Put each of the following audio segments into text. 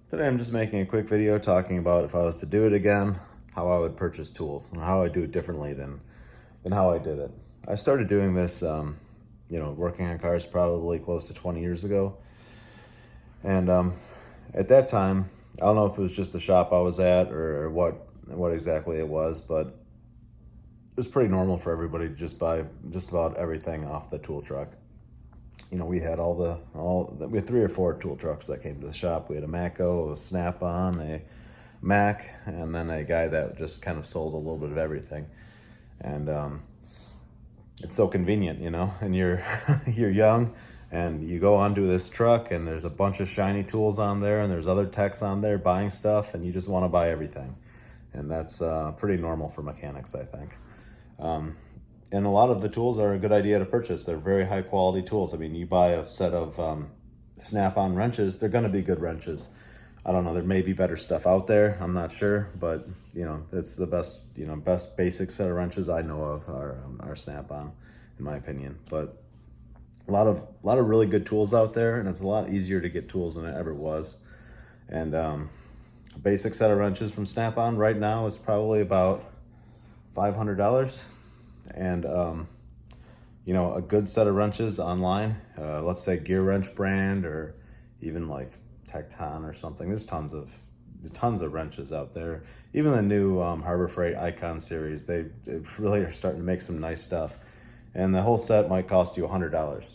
Today I'm just making a quick video talking about if I was to do it again, how I would purchase tools and how I do it differently than how I did it. I started doing this, working on cars probably close to 20 years ago. And at that time, I don't know if it was just the shop I was at or what exactly it was, but it was pretty normal for everybody to just buy just about everything off the tool truck. We had we had 3 or 4 tool trucks that came to the shop. We had a Matco, a Snap-on, a Mac, and then a guy that just kind of sold a little bit of everything. And it's so convenient, and you're you're young and you go onto this truck and there's a bunch of shiny tools on there and there's other techs on there buying stuff and you just want to buy everything. And that's pretty normal for mechanics, I think. And a lot of the tools are a good idea to purchase. They're very high quality tools. I mean, you buy a set of Snap-on wrenches, they're going to be good wrenches. I don't know, there may be better stuff out there, I'm not sure, but it's the best, best basic set of wrenches I know of are Snap-on, in my opinion. But a lot of really good tools out there, and it's a lot easier to get tools than it ever was. And a basic set of wrenches from Snap-on right now is probably about $500. And a good set of wrenches online, let's say Gear Wrench brand or even like Tecton or something. There's tons of wrenches out there. Even the new Harbor Freight Icon series, they really are starting to make some nice stuff. And the whole set might cost you $100.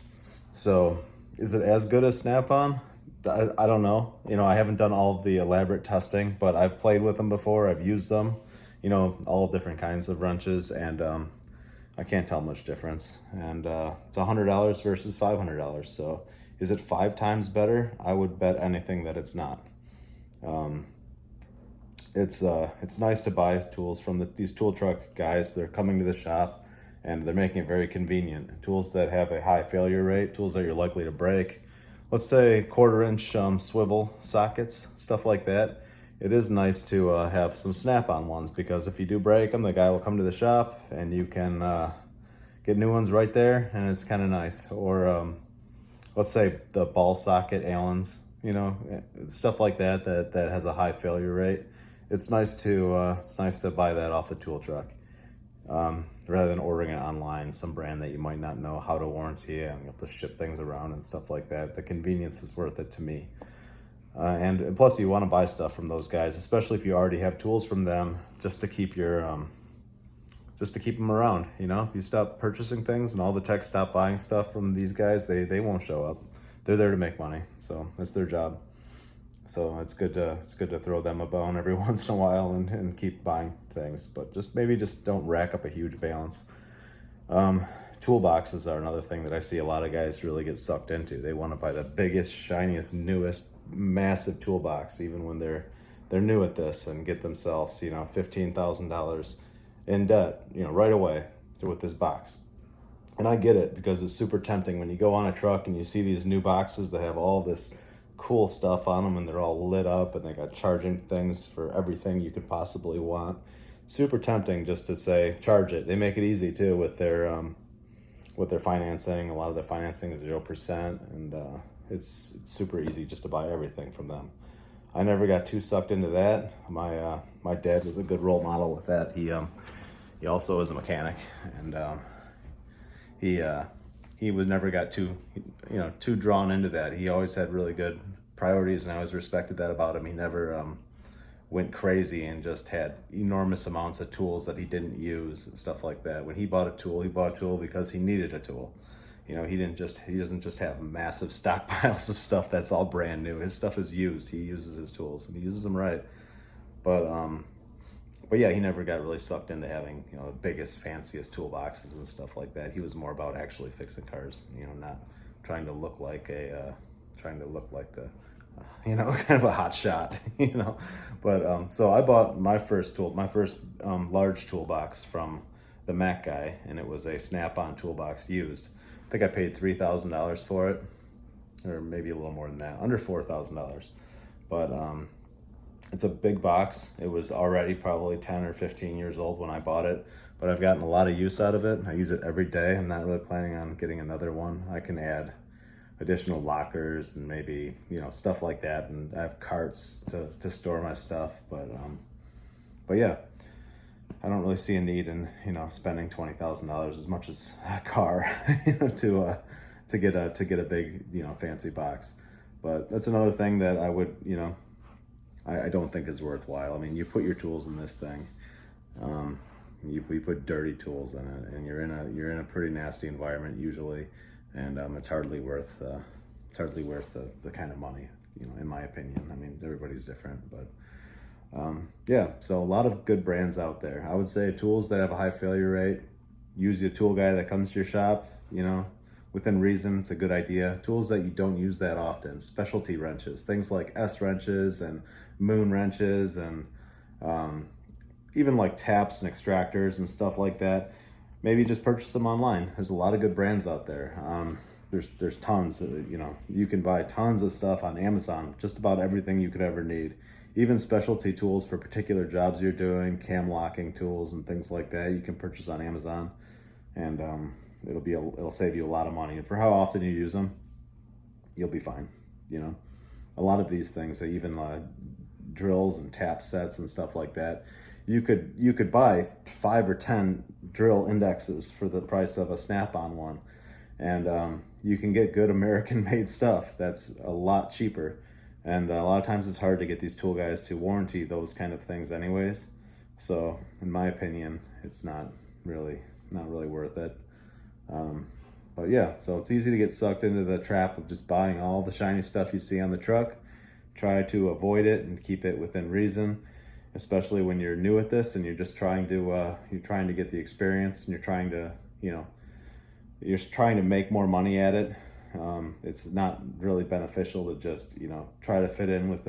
So is it as good as Snap-on? I don't know. I haven't done all of the elaborate testing, but I've played with them before. I've used them, all different kinds of wrenches, and I can't tell much difference. And it's $100 versus $500. So is it 5 times better? I would bet anything that it's not. It's nice to buy tools from these tool truck guys. They're coming to the shop and they're making it very convenient. Tools that have a high failure rate, tools that you're likely to break. Let's say 1/4-inch swivel sockets, stuff like that. It is nice to have some Snap-on ones, because if you do break them, the guy will come to the shop and you can get new ones right there, and it's kind of nice. Or let's say the ball socket Allen's, stuff like that has a high failure rate. It's nice to buy that off the tool truck rather than ordering it online, some brand that you might not know how to warranty, and you have to ship things around and stuff like that. The convenience is worth it to me. And plus, you want to buy stuff from those guys, especially if you already have tools from them, just to keep them around. If you stop purchasing things and all the techs stop buying stuff from these guys, they won't show up. They're there to make money, so that's their job. So it's good to throw them a bone every once in a while and keep buying things, but maybe don't rack up a huge balance. Toolboxes are another thing that I see a lot of guys really get sucked into. They want to buy the biggest, shiniest, newest, massive toolbox, even when they're new at this, and get themselves, $15,000 in debt, right away with this box. And I get it, because it's super tempting when you go on a truck and you see these new boxes that have all this cool stuff on them and they're all lit up and they got charging things for everything you could possibly want. Super tempting just to say, charge it. They make it easy too with their financing. A lot of their financing is 0%, and it's super easy just to buy everything from them. I never got too sucked into that. My dad was a good role model with that. He also is a mechanic, and he was never got too drawn into that. He always had really good priorities, and I always respected that about him. He never went crazy and just had enormous amounts of tools that he didn't use and stuff like that. When he bought a tool because he needed a tool. He doesn't just have massive stockpiles of stuff that's all brand new. His stuff is used. He uses his tools and he uses them right. But yeah, he never got really sucked into having, the biggest, fanciest toolboxes and stuff like that. He was more about actually fixing cars, not trying to look like the kind of a hot shot, But so I bought my first large toolbox from the Mac guy, and it was a Snap-on toolbox used. I think I paid $3,000 for it, or maybe a little more than that, under $4,000. But it's a big box. It was already probably 10 or 15 years old when I bought it, but I've gotten a lot of use out of it. I use it every day. I'm not really planning on getting another one. I can add additional lockers and maybe, you know, stuff like that. And I have carts to store my stuff, but yeah, I don't really see a need in, you know, spending $20,000 as much as a car, you know, to get a big, you know, fancy box. But that's another thing that I would, you know, I don't think is worthwhile. I mean, you put your tools in this thing, you put dirty tools in it, and you're in a pretty nasty environment usually, and it's hardly worth the kind of money, you know, in my opinion. I mean, everybody's different, but yeah, so a lot of good brands out there. I would say tools that have a high failure rate. Use your tool guy that comes to your shop, you know, within reason. It's a good idea. Tools that you don't use that often, specialty wrenches, things like S wrenches and moon wrenches, and even like taps and extractors and stuff like that. Maybe just purchase them online. There's a lot of good brands out there. There's tons. You know, you can buy tons of stuff on Amazon. Just about everything you could ever need. Even specialty tools for particular jobs you're doing, cam locking tools and things like that, you can purchase on Amazon, and it'll save you a lot of money. And for how often you use them, you'll be fine. You know, a lot of these things, even drills and tap sets and stuff like that, you could buy 5 or 10 drill indexes for the price of a Snap-on one, and you can get good American-made stuff that's a lot cheaper. And a lot of times it's hard to get these tool guys to warranty those kind of things anyways. So in my opinion, it's not really worth it. But yeah, so it's easy to get sucked into the trap of just buying all the shiny stuff you see on the truck. Try to avoid it and keep it within reason, especially when you're new at this and you're just trying to get the experience, and you're trying to make more money at it. It's not really beneficial to just, you know, try to fit in with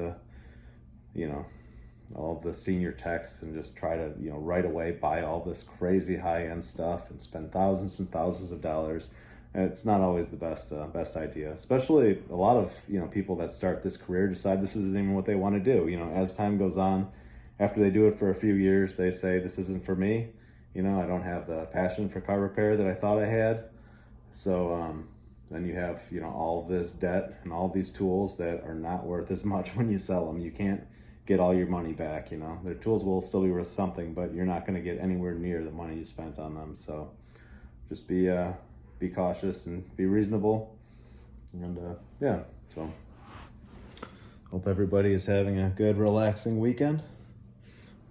all of the senior techs and just try to, you know, right away buy all this crazy high-end stuff and spend thousands and thousands of dollars. And it's not always the best idea. Especially a lot of, you know, people that start this career decide this isn't even what they want to do. You know, as time goes on, after they do it for a few years, they say, this isn't for me. You know, I don't have the passion for car repair that I thought I had. So then you have, you know, all this debt and all these tools that are not worth as much when you sell them. You can't get all your money back, you know. Their tools will still be worth something, but you're not going to get anywhere near the money you spent on them. So just be cautious and be reasonable. And yeah, so hope everybody is having a good, relaxing weekend.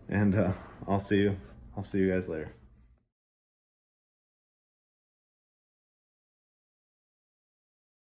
And I'll see you guys later.